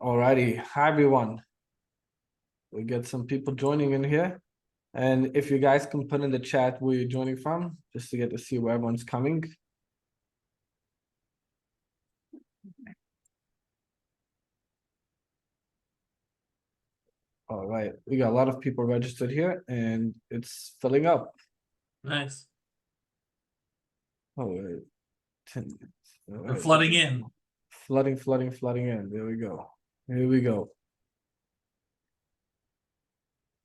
Alrighty, hi everyone. We get some people joining in here. And if you guys can put in the chat where you're joining from, just to get to see where everyone's coming. All right, we got a lot of people registered here and it's filling up. Nice. Oh, wait. 10 minutes. All They're right. flooding in. Flooding in. There we go. Here we go.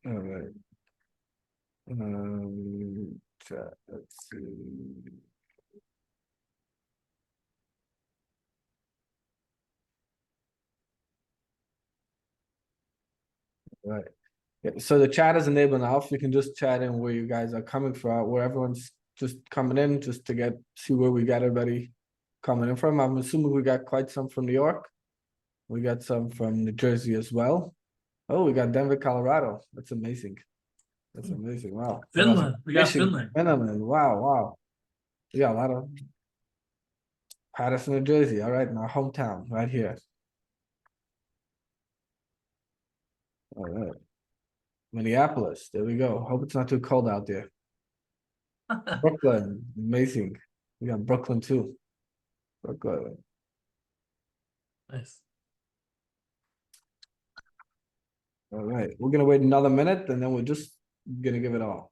All right. Chat, let's see. Right. Yeah, so the chat is enabled now. If you can just chat in where you guys are coming from, where everyone's just coming in, just to see where we got everybody coming in from. I'm assuming we got quite some from New York. We got some from New Jersey as well. Oh, we got Denver, Colorado. That's amazing. That's amazing. Wow. Finland. We got Michigan, Finland. Finland. Wow, wow. We got a lot of Patterson, New Jersey. All right, in our hometown, right here. All right. Minneapolis. There we go. Hope it's not too cold out there. Brooklyn, amazing. We got Brooklyn too. Brooklyn. Nice. All right, we're gonna wait another minute and then we're just gonna give it all.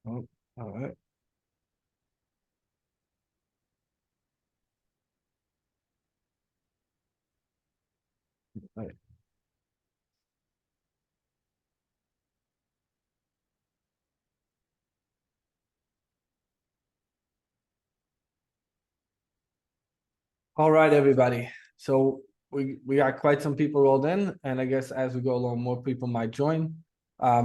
Oh, all right. All right. All right, everybody. So we got quite some people rolled in, and I guess as we go along, more people might join.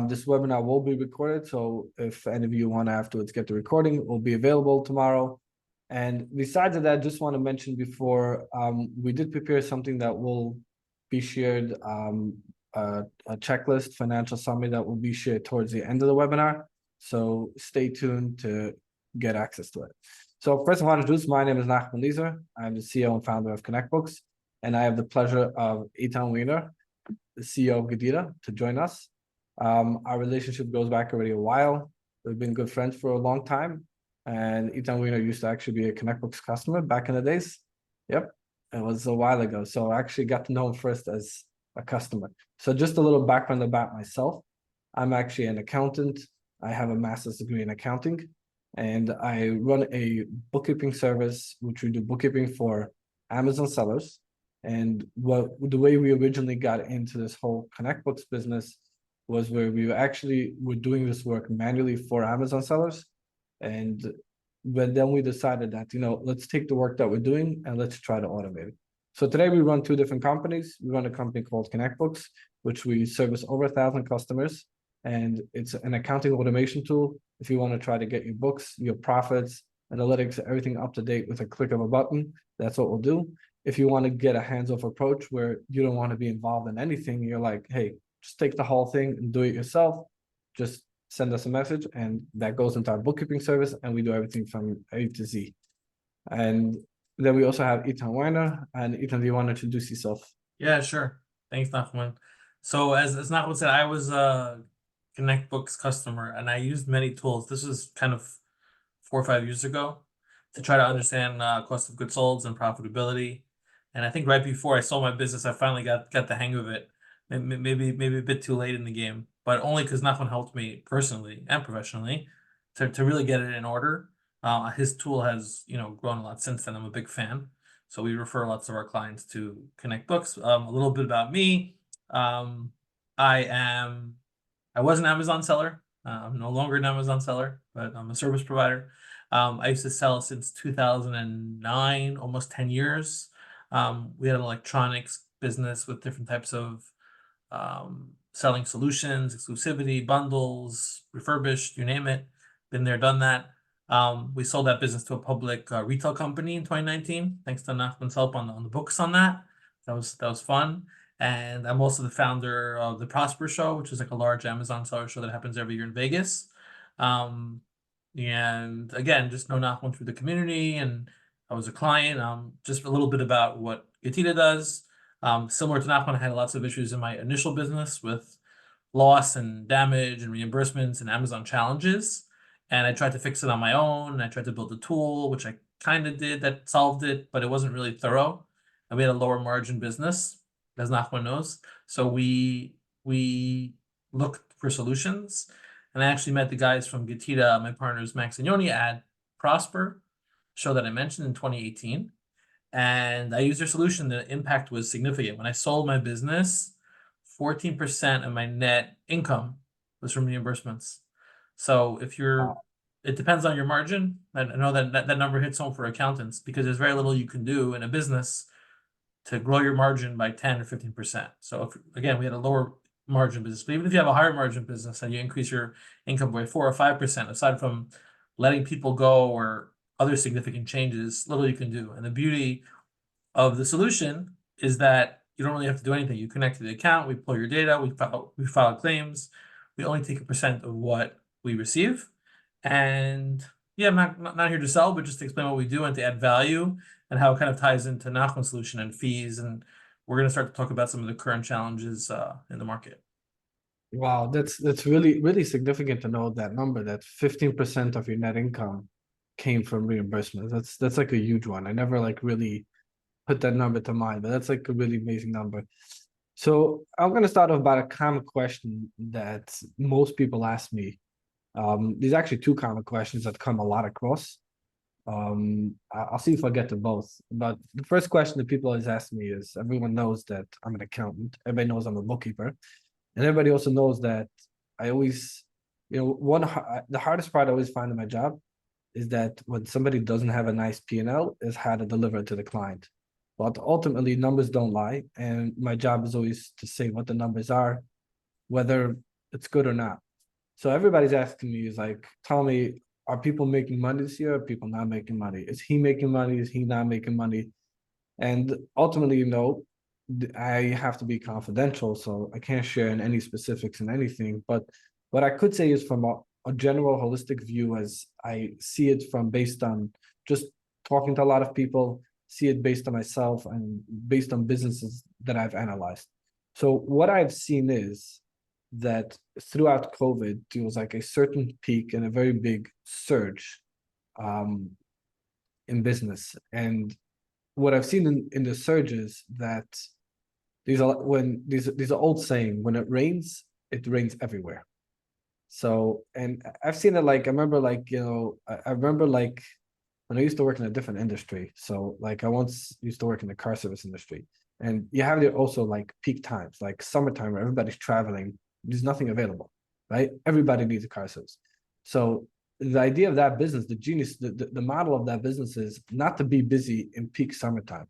This webinar will be recorded, so if any of you want to afterwards get the recording, it will be available tomorrow. And besides that, just want to mention before, we did prepare something that will be shared, a checklist financial summary that will be shared towards the end of the webinar. So stay tuned to get access to it. So first of all, introduce, my name is Nachman Lieser. I'm the CEO and founder of ConnectBooks, and I have the pleasure of Eitan Wiener, the CEO of Gedira, to join us. Our relationship goes back already a while. We've been good friends for a long time, and Eitan Wiener used to actually be a ConnectBooks customer back in the days. Yep, it was a while ago. So I actually got to know him first as a customer. So just a little background about myself. I'm actually an accountant. I have a master's degree in accounting, and I run a bookkeeping service, which we do bookkeeping for Amazon sellers. And the way we originally got into this whole ConnectBooks business was where we were doing this work manually for Amazon sellers. But then we decided that, let's take the work that we're doing and let's try to automate it. So today we run two different companies. We run a company called ConnectBooks, which we service over 1,000 customers. And it's an accounting automation tool. If you want to try to get your books, your profits, analytics, everything up to date with a click of a button, that's what we'll do. If you want to get a hands-off approach where you don't want to be involved in anything, you're like, hey, just take the whole thing and do it yourself. Just send us a message, and that goes into our bookkeeping service, and we do everything from A to Z. And then we also have Eitan Wiener. And Eitan, do you want to introduce yourself? Yeah, sure. Thanks, Nachman. So as Nachman said, I was a ConnectBooks customer and I used many tools. This was kind of 4 or 5 years ago to try to understand cost of goods sold and profitability. And I think right before I sold my business, I finally got the hang of it. Maybe a bit too late in the game, but only because Nachman helped me personally and professionally to really get it in order. His tool has grown a lot since then. I'm a big fan, so we refer lots of our clients to ConnectBooks. A little bit about me: I was an Amazon seller. I'm no longer an Amazon seller, but I'm a service provider. I used to sell since 2009, almost 10 years. We had an electronics business with different types of selling solutions, exclusivity, bundles, refurbished, you name it. Been there, done that. We sold that business to a public retail company in 2019, thanks to Nachman's help on the books on that. That was fun. And I'm also the founder of the Prosper Show, which is like a large Amazon seller show that happens every year in Vegas. And again, just know Nachman through the community, and I was a client. Just a little bit about what Getita does. Similar to Nachman, I had lots of issues in my initial business with loss and damage and reimbursements and Amazon challenges. And I tried to fix it on my own. And I tried to build a tool, which I kind of did that solved it, but it wasn't really thorough. And we had a lower margin business, as Nachman knows. So we looked for solutions. And I actually met the guys from Getita, my partners Max and Yoni, at Prosper, show that I mentioned in 2018. And I used their solution. The impact was significant. When I sold my business, 14% of my net income was from reimbursements. So if you're, it depends on your margin. I know that number hits home for accountants because there's very little you can do in a business to grow your margin by 10 or 15%. So if, again, we had a lower margin business, but even if you have a higher margin business and you increase your income by 4 or 5%, aside from letting people go or other significant changes, little you can do. And the beauty of the solution is that you don't really have to do anything. You connect to the account, we pull your data, we file claims, we only take a percent of what we receive. And yeah, I'm not here to sell, but just to explain what we do and to add value and how it kind of ties into Nachman's solution and fees. And we're going to start to talk about some of the current challenges in the market. Wow, that's really significant to know that number, that 15% of your net income came from reimbursements. That's like a huge one. I never like really put that number to mind, but that's like a really amazing number. So I'm gonna start off about a common question that most people ask me. There's actually two common questions that come a lot across. I'll see if I get to both. But the first question that people always ask me is, everyone knows that I'm an accountant, everybody knows I'm a bookkeeper, and everybody also knows that I always, the hardest part I always find in my job is that when somebody doesn't have a nice P&L is how to deliver it to the client. But ultimately, numbers don't lie, and my job is always to say what the numbers are, whether it's good or not. So everybody's asking me is like, tell me, are people making money this year? Are people not making money? Is he making money? Is he not making money? And ultimately, I have to be confidential, so I can't share in any specifics in anything. But what I could say is from a general holistic view, as I see it from based on just talking to a lot of people, see it based on myself and based on businesses that I've analyzed. So what I've seen is that throughout COVID, there was like a certain peak and a very big surge in business. And what I've seen in the surges that there's an old saying, when it rains everywhere. So, and I've seen it like, I remember like, I remember like when I used to work in a different industry. So like I once used to work in the car service industry, and you have there also like peak times, like summertime where everybody's traveling, there's nothing available, right? Everybody needs a car service. So the idea of that business, the genius, the model of that business is not to be busy in peak summertime.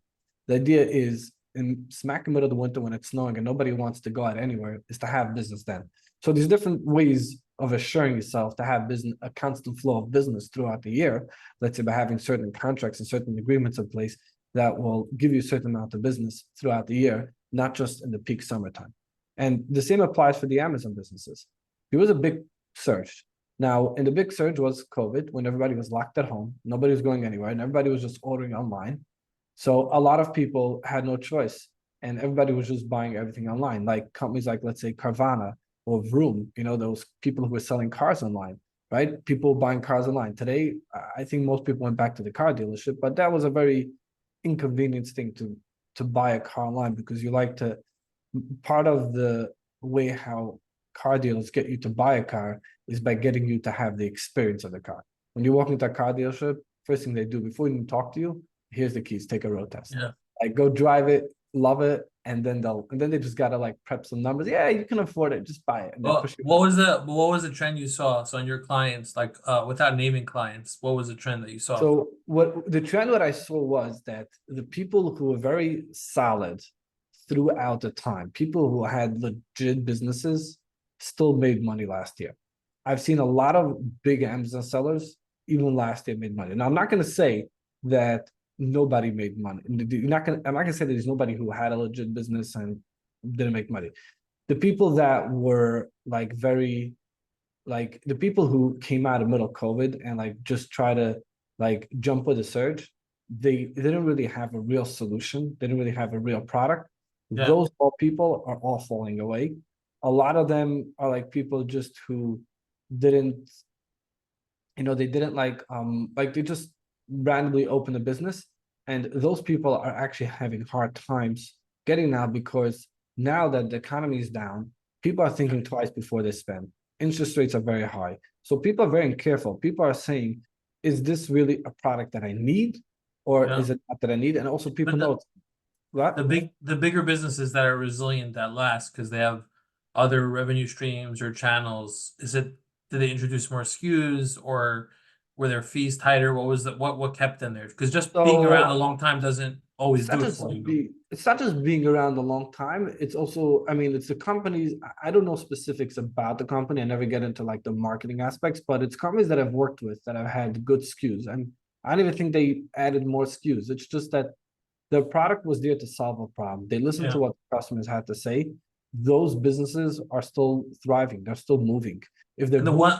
The idea is in smack in the middle of the winter when it's snowing and nobody wants to go out anywhere, is to have business then. So there's different ways of assuring yourself to have business, a constant flow of business throughout the year. Let's say by having certain contracts and certain agreements in place that will give you a certain amount of business throughout the year, not just in the peak summertime. And the same applies for the Amazon businesses. There was a big surge. Now, in the big surge was COVID, when everybody was locked at home, nobody was going anywhere, and everybody was just ordering online. So a lot of people had no choice, and everybody was just buying everything online, like companies like, let's say, Carvana or Vroom, those people who were selling cars online, right? People buying cars online. Today, I think most people went back to the car dealership, but that was a very inconvenient thing to buy a car online, because you like to, part of the way how car dealers get you to buy a car is by getting you to have the experience of the car. When you walk into a car dealership, first thing they do before you even talk to you, here's the keys, take a road test. Yeah. Like go drive it, love it, and then they just gotta like prep some numbers. Yeah, you can afford it, just buy it. And Well, what was the trend you saw? So on your clients, like without naming clients, what was the trend that you saw? So what the trend what I saw was that the people who were very solid throughout the time, people who had legit businesses still made money last year. I've seen a lot of big Amazon sellers even last year made money. Now I'm not going to say that nobody made money. I'm not going to say that there's nobody who had a legit business and didn't make money. The people that were like very like the people who came out of middle COVID and like just try to like jump with the surge, they didn't really have a real solution. They didn't really have a real product. Yeah. Those all people are all falling away. A lot of them are like people just who didn't, they didn't like they just randomly open a business, and those people are actually having hard times getting out because now that the economy is down, people are thinking twice before they spend. Interest rates are very high, so people are very careful. People are saying, is this really a product that I need, or Yeah. is it not that I need? And also people But know what. the bigger businesses that are resilient that last because they have other revenue streams or channels, did they introduce more SKUs or were their fees tighter? What was what kept them there? Because just being around a So long time doesn't always do it for you. it's not just being around a long time. It's also, I mean, it's the companies. I don't know specifics about the company. I never get into like the marketing aspects, but it's companies that I've worked with that have had good SKUs. And I don't even think they added more SKUs. It's just that the product was there to solve a problem. They listened to Yeah. what the customers had to say. Those businesses are still thriving. They're still moving. If they're And the moving, one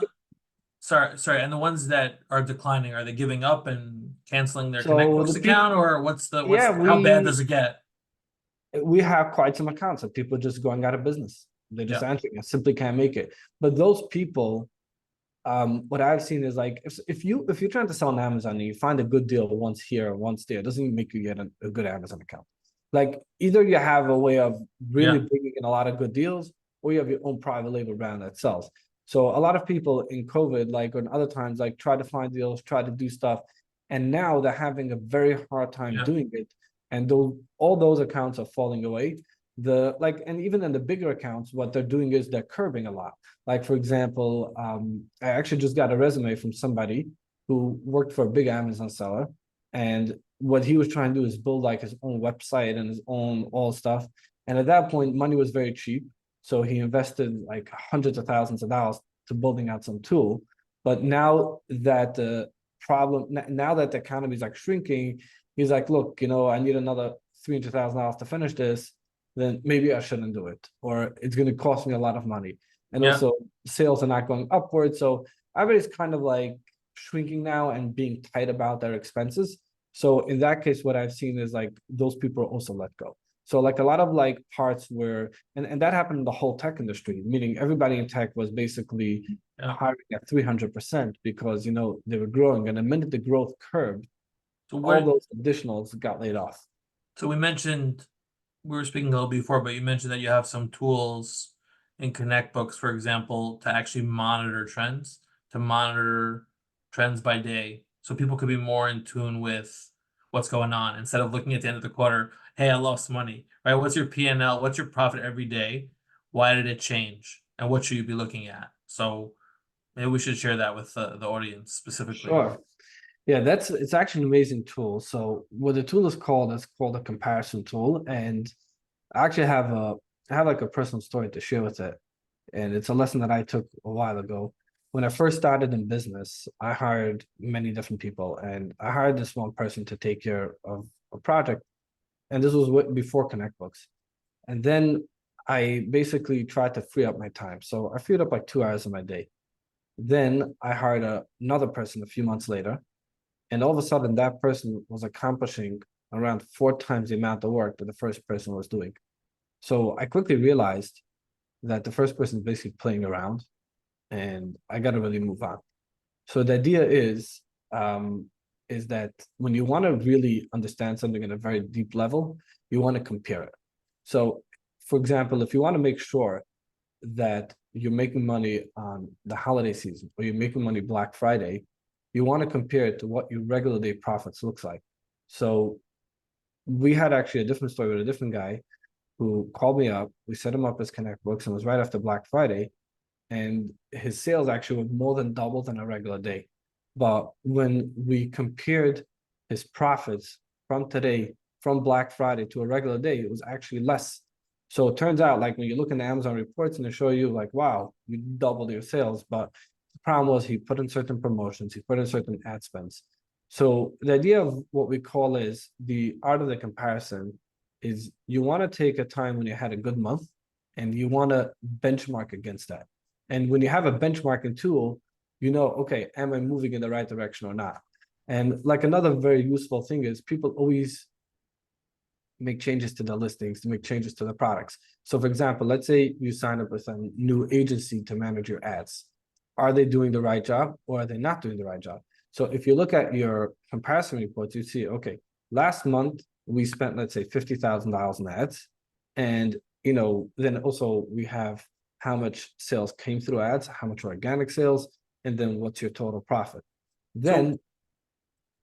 sorry, and the ones that are declining, are they giving up and canceling their so ConnectBooks the people, account, or yeah, how bad we does it get? we have quite some accounts of people just going out of business. They're just Yeah. answering and simply can't make it. But those people, what I've seen is like if you're trying to sell on Amazon and you find a good deal once here, once there, it doesn't even make you get a good Amazon account. Like either you have a way of really Yeah. bringing in a lot of good deals, or you have your own private label brand that sells. So a lot of people in COVID, like on other times, like try to find deals, try to do stuff, and now they're having a very hard time Yeah. doing it. And all those accounts are falling away. And even in the bigger accounts, what they're doing is they're curbing a lot. Like for example, I actually just got a resume from somebody who worked for a big Amazon seller, and what he was trying to do is build like his own website and his own all stuff. And at that point, money was very cheap, so he invested like hundreds of thousands of dollars to building out some tool. But now that now that the economy is like shrinking, he's like, look, I need another $300,000 to finish this. Then maybe I shouldn't do it, or it's going to cost me a lot of money. And Yeah. also sales are not going upward. So everybody's kind of like shrinking now and being tight about their expenses. So in that case, what I've seen is like those people are also let go. So like a lot of like parts where, and that happened in the whole tech industry, meaning everybody in tech was basically Yeah. hiring at 300% because, they were growing. And the minute the growth curbed, So all where those additionals got laid off. so we were speaking a little before, but you mentioned that you have some tools in ConnectBooks, for example, to actually monitor trends, to monitor trends by day, so people could be more in tune with what's going on instead of looking at the end of the quarter. Hey, I lost money, right? What's your P&L? What's your profit every day? Why did it change? And what should you be looking at? So maybe we should share that with the audience specifically. Sure. Yeah, it's actually an amazing tool. So what the tool is called a comparison tool. And I have like a personal story to share with it. And it's a lesson that I took a while ago. When I first started in business, I hired many different people, and I hired this one person to take care of a project. And this was before ConnectBooks. And then I basically tried to free up my time. So I freed up like 2 hours of my day. Then I hired another person a few months later, and all of a sudden that person was accomplishing around 4 times the amount of work that the first person was doing. So I quickly realized that the first person is basically playing around, and I got to really move on. So the idea is that when you want to really understand something at a very deep level, you want to compare it. So, for example, if you want to make sure that you're making money on the holiday season or you're making money Black Friday, you want to compare it to what your regular day profits looks like. So we had actually a different story with a different guy who called me up. We set him up as ConnectBooks, and it was right after Black Friday, and his sales actually were more than double than a regular day. But when we compared his profits from today, from Black Friday to a regular day, it was actually less. So it turns out, like when you look in the Amazon reports and they show you, like, wow, you doubled your sales. But the problem was he put in certain promotions, he put in certain ad spends. So the idea of what we call is the art of the comparison is you want to take a time when you had a good month and you want to benchmark against that. And when you have a benchmarking tool, you know, okay, am I moving in the right direction or not? And like another very useful thing is people always make changes to the listings, to make changes to the products. So for example, let's say you sign up with a new agency to manage your ads. Are they doing the right job or are they not doing the right job? So if you look at your comparison reports, you see, okay, last month we spent, let's say, $50,000 in ads. And, you know, then also we have how much sales came through ads, how much organic sales, and then what's your total profit. Then,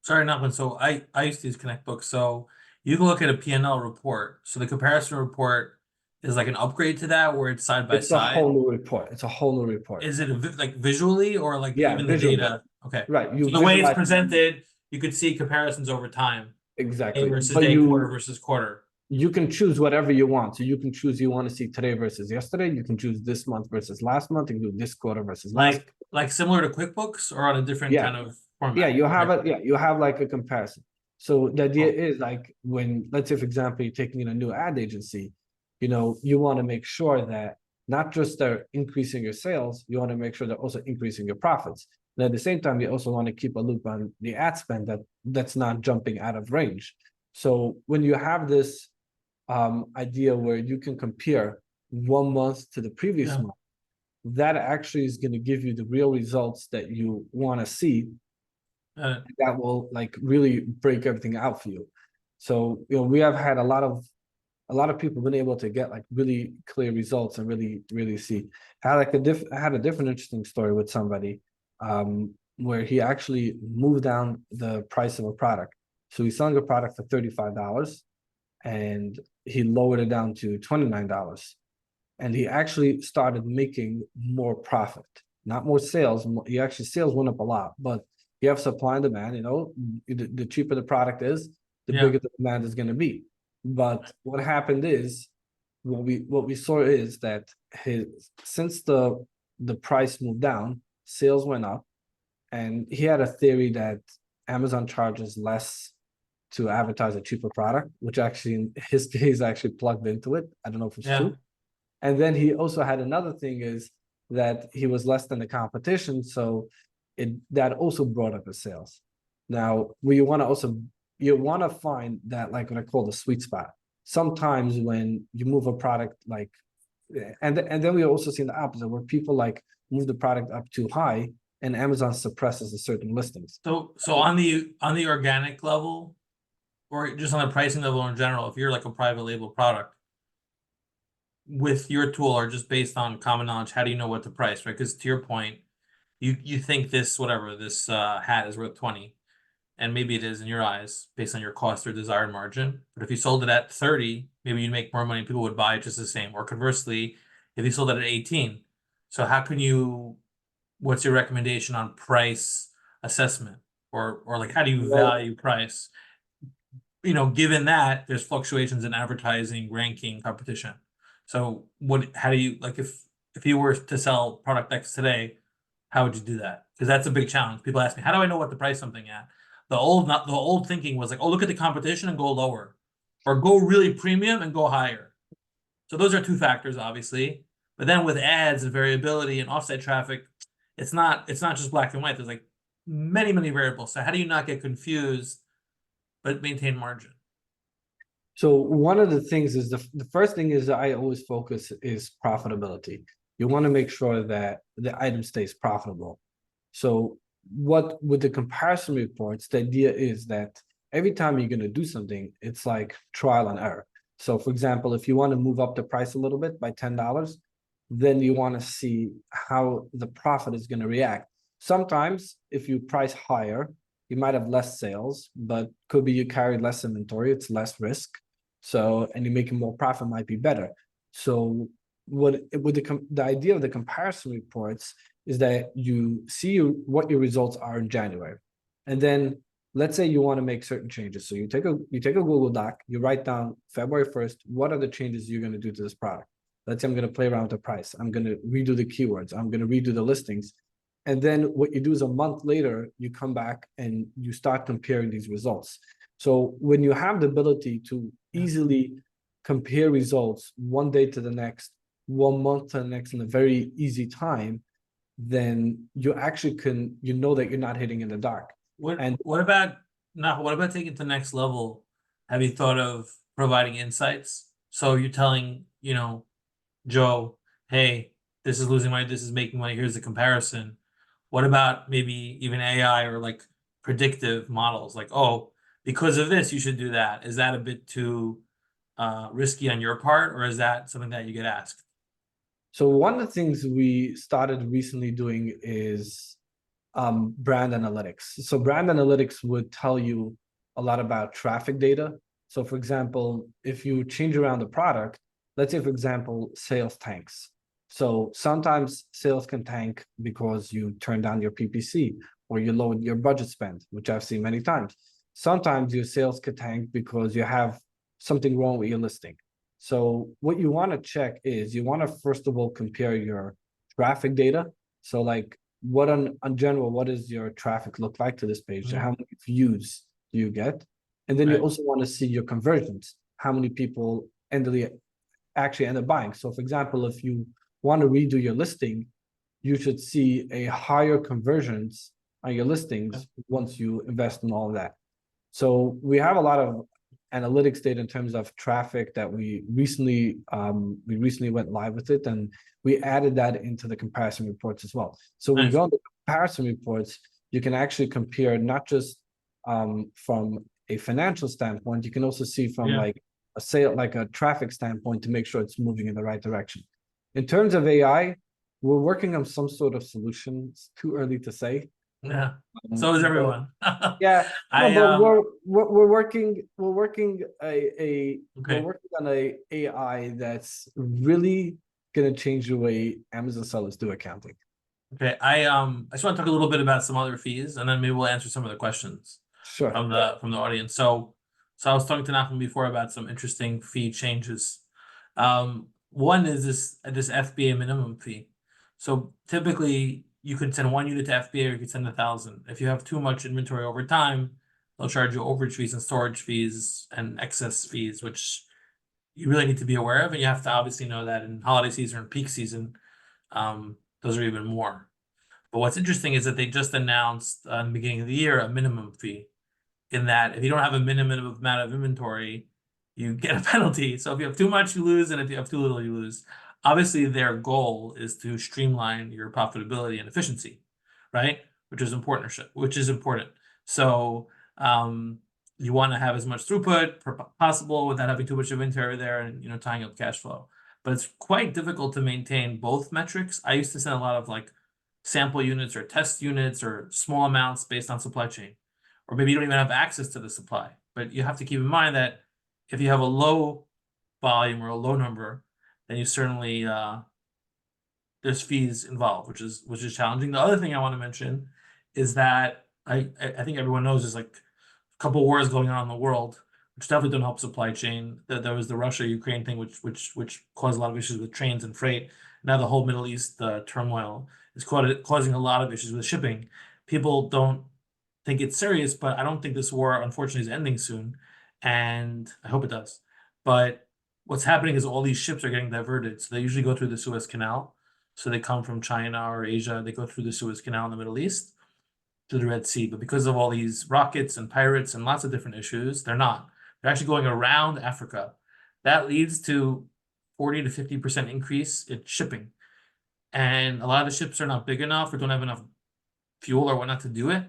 Sorry, Nachman. So I used to use ConnectBooks. So you can look at a P&L report. So the comparison report is like an upgrade to that, where it's side by it's a side. whole new report. It's a whole new report. Is it like visually, or like Yeah, even the visually. data? Okay. Right. You So the way it's visualize presented, you could see comparisons over time, day exactly. versus But day, quarter versus quarter. you can choose whatever you want. So you can choose you want to see today versus yesterday. You can choose this month versus last month. You can do this quarter versus last. Like similar to QuickBooks, or on a different Yeah. kind of Yeah, format. you have Okay. it. Yeah, you have like a comparison. So the idea Oh, is like when, let's say, for example, you're taking in a new ad agency, you know, you want to make sure that not just they're increasing your sales, you want to make sure they're also increasing your profits. And at the same time, you also want to keep a loop on the ad spend that's not jumping out of range. So when you have this idea where you can compare 1 month to the previous yeah. month, that actually is going to give you the real results that you want to see, Uh, that will like really break everything out for you. So, you know, we have had a lot of people been able to get like really clear results and really see. I had a different interesting story with somebody where he actually moved down the price of a product. So he's selling a product for $35 and he lowered it down to $29. And he actually started making more profit, not more sales. He actually sales went up a lot, but you have supply and demand. You know, the cheaper the product is, the yeah. bigger the demand is going to be. But what happened is, what we saw is that since the price moved down, sales went up, and he had a theory that Amazon charges less to advertise a cheaper product, which actually in his case actually plugged into it. I don't know if it's Yeah. true. And then he also had another thing is that he was less than the competition, so that also brought up his sales. Now, you want to also you want to find that like what I call the sweet spot. Sometimes when you move a product like, and then we also see the opposite where people like move the product up too high and Amazon suppresses the certain listings. So on the organic level, or just on the pricing level in general, if you're like a private label product, with your tool, or just based on common knowledge, how do you know what to price, right? Because to your point, you think this whatever this hat is worth 20, and maybe it is in your eyes based on your cost or desired margin. But if you sold it at 30, maybe you'd make more money. People would buy it just the same. Or conversely, if you sold it at 18, so how can you? What's your recommendation on price assessment, or like how do you Well, value price? You know, given that there's fluctuations in advertising, ranking, competition. So how do you, like, if you were to sell product X today, how would you do that? Because that's a big challenge. People ask me, how do I know what to price something at? Not the old thinking was like, oh, look at the competition and go lower, or go really premium and go higher. So those are two factors, obviously. But then with ads and variability and offsite traffic, it's not just black and white. There's like many variables. So how do you not get confused but maintain margin? so one of the things is the first thing is that I always focus is profitability. You want to make sure that the item stays profitable. So what with the comparison reports, the idea is that every time you're going to do something, it's like trial and error. So for example, if you want to move up the price a little bit by $10, then you want to see how the profit is going to react. Sometimes if you price higher, you might have less sales, but could be you carry less inventory, it's less risk. So, and you're making more profit might be better. So what with the idea of the comparison reports is that you see what your results are in January. And then let's say you want to make certain changes. So you take a Google Doc, you write down February 1st, what are the changes you're going to do to this product? Let's say I'm going to play around with the price. I'm going to redo the keywords. I'm going to redo the listings. And then what you do is a month later, you come back and you start comparing these results. So when you have the ability to Yeah. easily compare results one day to the next, one month to the next in a very easy time, then you actually you know that you're not hitting in the dark. What about now? What about taking it to the next level? Have you thought of providing insights? So you're telling, Joe, hey, this is losing money, this is making money, here's the comparison. What about maybe even AI or like predictive models? Like, oh, because of this, you should do that. Is that a bit too risky on your part, or is that something that you get asked? So one of the things we started recently doing is brand analytics. So brand analytics would tell you a lot about traffic data. So for example, if you change around the product, let's say for example, sales tanks. So sometimes sales can tank because you turn down your PPC or you lowered your budget spend, which I've seen many times. Sometimes your sales could tank because you have something wrong with your listing. So what you want to check is you want to first of all compare your traffic data. So like what on general, what does your traffic look like to this page? Mhm. How many views do you get? And then you Right. also want to see your conversions. How many people actually end up buying? So for example, if you want to redo your listing, you should see a higher conversions on your listings once you invest in all of that. So we have a lot of analytics data in terms of traffic that we recently went live with it, and we added that into the comparison reports as well. So when you Nice. go into comparison reports, you can actually compare not just from a financial standpoint, you can also see from Yeah. like a sale, like a traffic standpoint to make sure it's moving in the right direction. In terms of AI, we're working on some sort of solution. It's too early to say. Yeah. So is But everyone. yeah, no, I but we're okay. working on a AI that's really gonna change the way Amazon sellers do accounting. Okay. I just want to talk a little bit about some other fees, and then maybe we'll answer some of the questions Sure. from the audience. So I was talking to Nachman before about some interesting fee changes. One is this FBA minimum fee. So typically you could send one unit to FBA or you could send 1,000. If you have too much inventory over time, they'll charge you overage fees and storage fees and excess fees, which you really need to be aware of, and you have to obviously know that in holiday season and peak season, those are even more. But what's interesting is that they just announced in the beginning of the year a minimum fee, in that if you don't have a minimum amount of inventory, you get a penalty. So if you have too much, you lose, and if you have too little, you lose. Obviously, their goal is to streamline your profitability and efficiency, right? Which is important. So you want to have as much throughput possible without having too much inventory there and tying up cash flow. But it's quite difficult to maintain both metrics. I used to send a lot of like sample units or test units or small amounts based on supply chain, or maybe you don't even have access to the supply. But you have to keep in mind that if you have a low volume or a low number, then you certainly there's fees involved, which is challenging. The other thing I want to mention is that I think everyone knows there's like a couple wars going on in the world, which definitely don't help supply chain. There was the Russia-Ukraine thing, which caused a lot of issues with trains and freight. Now the whole Middle East turmoil is causing a lot of issues with shipping. People don't think it's serious, but I don't think this war, unfortunately, is ending soon, and I hope it does. But what's happening is all these ships are getting diverted. So they usually go through the Suez Canal. So they come from China or Asia, they go through the Suez Canal in the Middle East to the Red Sea. But because of all these rockets and pirates and lots of different issues, they're not. They're actually going around Africa. That leads to 40 to 50% increase in shipping. And a lot of the ships are not big enough or don't have enough fuel or whatnot to do it.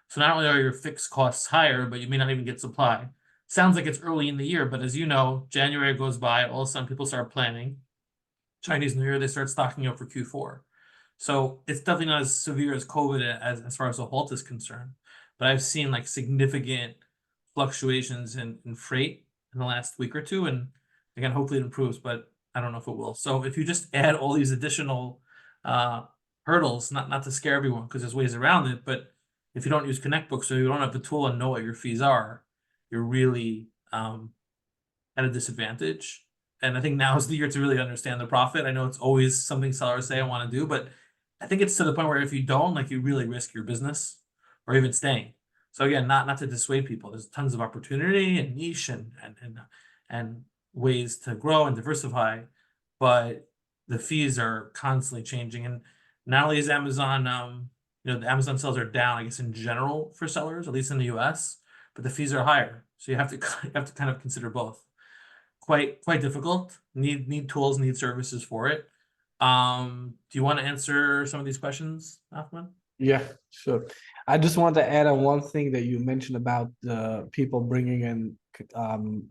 So not only are your fixed costs higher, but you may not even get supply. Sounds like it's early in the year, but as you know, January goes by, all of a sudden people start planning. Chinese New Year, they start stocking up for Q4. So it's definitely not as severe as COVID as far as the halt is concerned. But I've seen like significant fluctuations in freight in the last week or two. And again, hopefully it improves, but I don't know if it will. So if you just add all these additional uh, hurdles, not to scare everyone, because there's ways around it, but if you don't use ConnectBooks or you don't have the tool and know what your fees are, you're really at a disadvantage. And I think now is the year to really understand the profit. I know it's always something sellers say I want to do, but I think it's to the point where if you don't, like, you really risk your business or even staying. So again, not to dissuade people. There's tons of opportunity and niche and ways to grow and diversify, but the fees are constantly changing, and not only is Amazon, the Amazon sales are down, I guess, in general for sellers, at least in the US, but the fees are higher. So you have to you have to kind of consider both. Quite difficult. Need tools, need services for it. Do you want to answer some of these questions, Ahmed? Yeah, sure. I just want to add on one thing that you mentioned about the people bringing in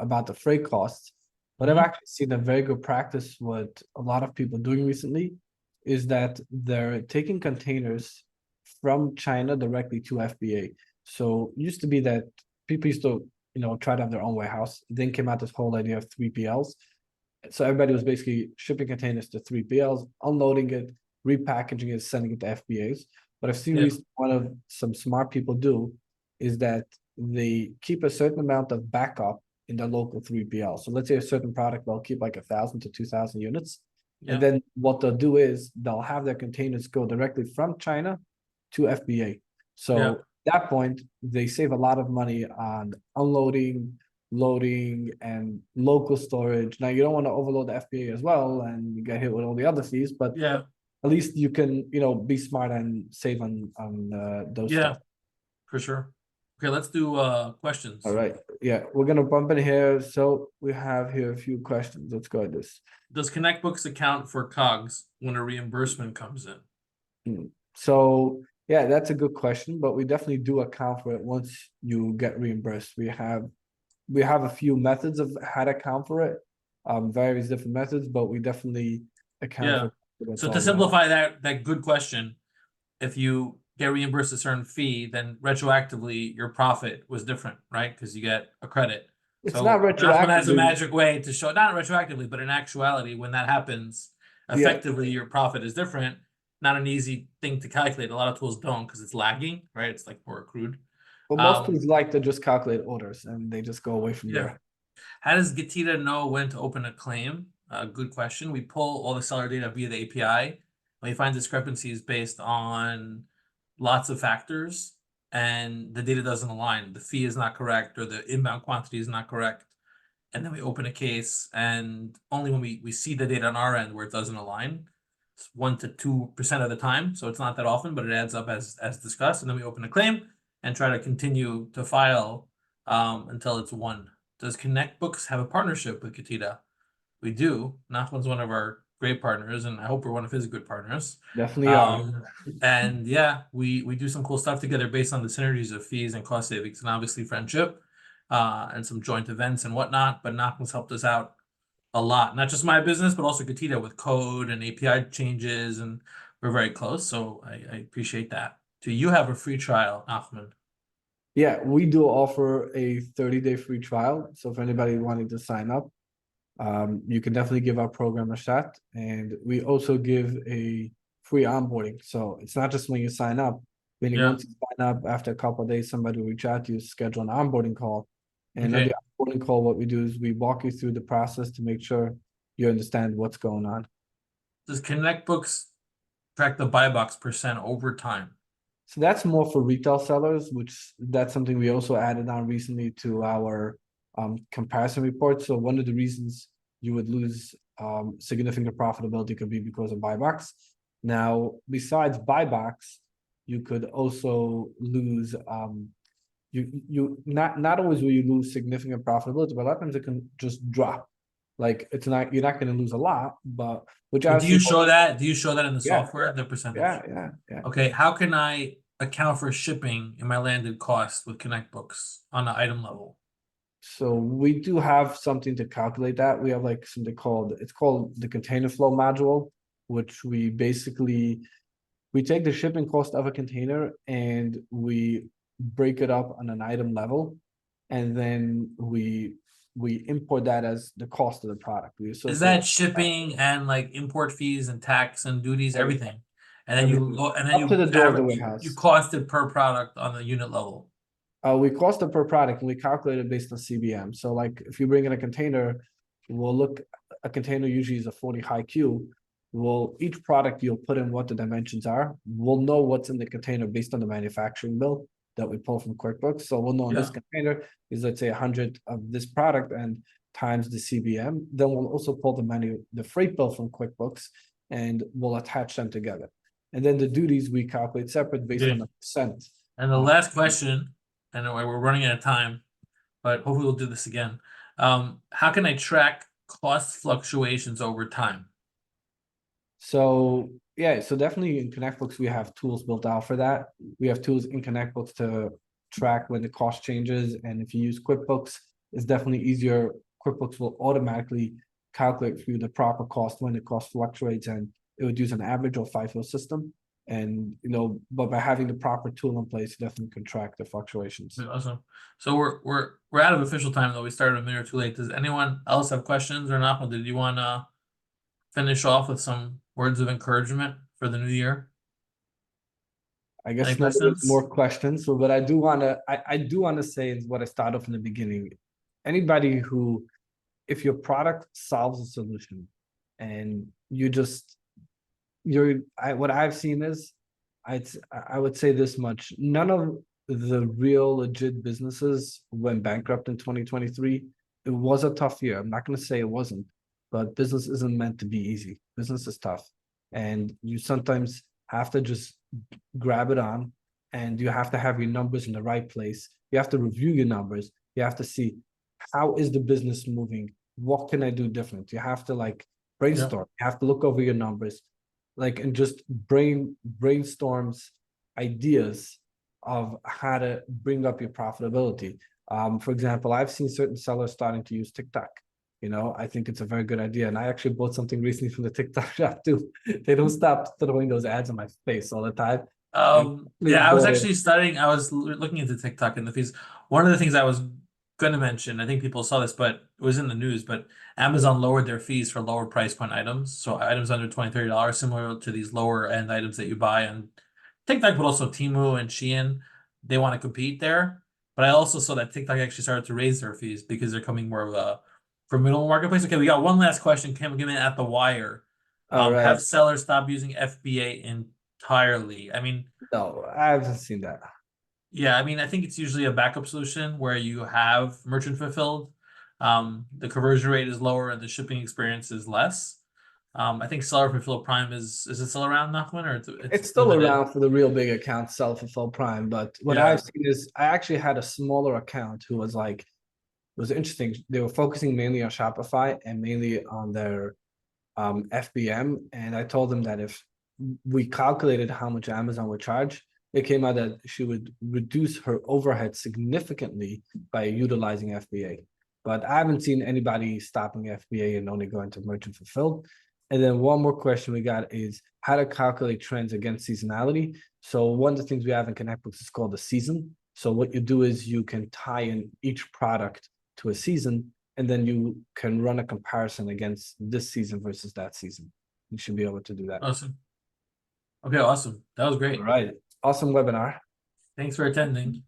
about the freight costs. What I've Mhm. actually seen a very good practice, what a lot of people doing recently, is that they're taking containers from China directly to FBA. So it used to be that people used to, try to have their own warehouse. Then came out this whole idea of 3PLs. So everybody was basically shipping containers to 3PLs, unloading it, repackaging it, sending it to FBAs. But I've seen Yeah. one of some smart people do is that they keep a certain amount of backup in their local 3PL. So let's say a certain product, they'll keep like 1,000 to 2,000 units. And Yeah. then what they'll do is they'll have their containers go directly from China to FBA. Yeah. So at that point, they save a lot of money on unloading, loading, and local storage. Now you don't want to overload the FBA as well, and you get hit with all the other fees, but Yeah. at least you can, be smart and save on those Yeah. stuff. For sure. Okay, let's do All questions. right, yeah, we're gonna bump in here. So we have here a few questions. Let's go at this. Does ConnectBooks account for COGS when a reimbursement comes in? So yeah, that's a good question, but we definitely do account for it once you get reimbursed. We have a few methods of how to account for it, various different methods, but we definitely account for Yeah. it. It's So to all done. simplify that good question, if you get reimbursed a certain fee, then retroactively your profit was different, right? Because you get a credit. It's not So Nachman has a retroactively. magic way to show, not retroactively, but in actuality, when that happens, Yeah, effectively your profit is different. Not an easy thing to calculate. A lot of tools don't because it's lagging, right? It's like more accrued. but most Um, people like to just calculate orders and they just go away from yeah. there. How does Getita know when to open a claim? Good question. We pull all the seller data via the API. We find discrepancies based on lots of factors, and the data doesn't align. The fee is not correct, or the inbound quantity is not correct. And then we open a case, and only when we see the data on our end where it doesn't align, it's 1 to 2% of the time. So it's not that often, but it adds up as discussed. And then we open a claim and try to continue to file until it's won. Does ConnectBooks have a partnership with Getita? We do. Nachman's one of our great partners, and I hope we're one of his good partners. Definitely are. And yeah, we do some cool stuff together based on the synergies of fees and cost savings, and obviously friendship, and some joint events and whatnot. But Nachman's helped us out a lot, not just my business, but also Getita with code and API changes, and we're very close. So I appreciate that. Do you have a free trial, Nachman? Yeah, we do offer a 30-day free trial. So if anybody wanting to sign up, you can definitely give our program a shot. And we also give a free onboarding. So it's not just when you sign up, meaning Yeah. once you sign up, after a couple of days, somebody will reach out to you, schedule an onboarding call. And on the Okay. onboarding call, what we do is we walk you through the process to make sure you understand what's going on. Does ConnectBooks track the buy box percent over time? So that's more for retail sellers, which that's something we also added on recently to our comparison report. So one of the reasons you would lose significant profitability could be because of buybacks. Now, besides buybacks, you could also lose you not always will you lose significant profitability, but a lot of times it can just drop. Like it's not you're not going to lose a lot, but which But do you obviously show that? Do you show that in the yeah, software, the percentage? yeah. Okay, how can I account for shipping in my landed cost with ConnectBooks on the item level? So we do have something to calculate that. We have like something called the container flow module, which we basically we take the shipping cost of a container and we break it up on an item level, and then we import that as the cost of the product. We Is associate that shipping and like import fees and tax and duties, everything, everything? And then everything up to the door of the you warehouse. cost it per product on the unit level. We cost it per product and we calculate it based on CBM. So like if you bring in a container, we'll look, a container usually is a 40 high Q. Well, each product you'll put in what the dimensions are. We'll know what's in the container based on the manufacturing bill that we pull from QuickBooks. So we'll know in this Yeah. container is, let's say, 100 of this product and times the CBM. Then we'll also pull the freight bill from QuickBooks and we'll attach them together. And then the duties we calculate separate based on the percent. And the last question, I know we're running out of time, but hopefully we'll do this again. How can I track cost fluctuations over time? So yeah, so definitely in ConnectBooks, we have tools built out for that. We have tools in ConnectBooks to track when the cost changes. And if you use QuickBooks, it's definitely easier. QuickBooks will automatically calculate for you the proper cost when the cost fluctuates, and it would use an average or FIFO system. And but by having the proper tool in place, you definitely can track the fluctuations. Awesome. So we're out of official time though. We started a minute or two late. Does anyone else have questions or not? Did you want to finish off with some words of encouragement for the new year? I guess Any no questions? more questions. So, but I do want to say is what I started off in the beginning. Anybody who, if your product solves a solution, and what I've seen is, I would say this much: none of the real legit businesses went bankrupt in 2023. It was a tough year. I'm not going to say it wasn't, but business isn't meant to be easy. Business is tough, and you sometimes have to just grab it on, and you have to have your numbers in the right place. You have to review your numbers. You have to see, how is the business moving? What can I do different? You have to brainstorm. You have to look over your numbers, and just brainstorms ideas of how to bring up your profitability. For example, I've seen certain sellers starting to use TikTok. I think it's a very good idea. And I actually bought something recently from the TikTok shop too. They don't stop throwing those ads in my face all the time. Yeah, I was actually studying. I was looking into TikTok and the fees. One of the things I was going to mention, I think people saw this, but it was in the news. But Amazon lowered their fees for lower price point items, so items under $20-$30, similar to these lower end items that you buy on TikTok, but also Temu and Shein. They want to compete there. But I also saw that TikTok actually started to raise their fees because they're coming more of a for middle marketplace. Okay, we got one last question. Can we give it at the wire? All right. Have sellers stop using FBA entirely? I mean, no, I haven't seen that. yeah, I mean, I think it's usually a backup solution where you have merchant fulfilled. The conversion rate is lower and the shipping experience is less. I think seller fulfilled prime is it still around, Nachman, or It's still limited? around for the real big accounts, self-fulfilled prime. But what Yeah. I've seen is, I actually had a smaller account who was it was interesting. They were focusing mainly on Shopify and mainly on their FBM. And I told them that if we calculated how much Amazon would charge, it came out that she would reduce her overhead significantly by utilizing FBA. But I haven't seen anybody stopping FBA and only going to merchant fulfilled. And then one more question we got is how to calculate trends against seasonality. So one of the things we have in ConnectBooks is called the season. So what you do is you can tie in each product to a season, and then you can run a comparison against this season versus that season. You should be able to do that. Awesome. Okay, awesome. That was great. All right. Awesome webinar. Thanks for attending.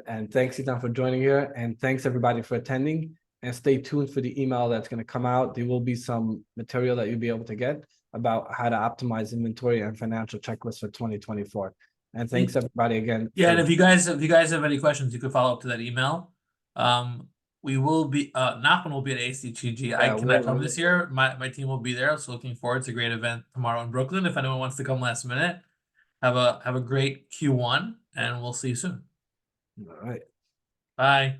And thanks, Ethan, for joining here. And thanks, everybody, for attending. And stay tuned for the email that's going to come out. There will be some material that you'll be able to get about how to optimize inventory and financial checklists for 2024. And thanks, everybody, again. Yeah, and if you guys have any questions, you can follow up to that email. We will be Nachman will be at ACGG. Yeah, I cannot come this year. My team will be there. So looking forward. It's a great event tomorrow in Brooklyn. If anyone wants to come last minute, have a great Q1 and we'll see you soon. All right. Bye.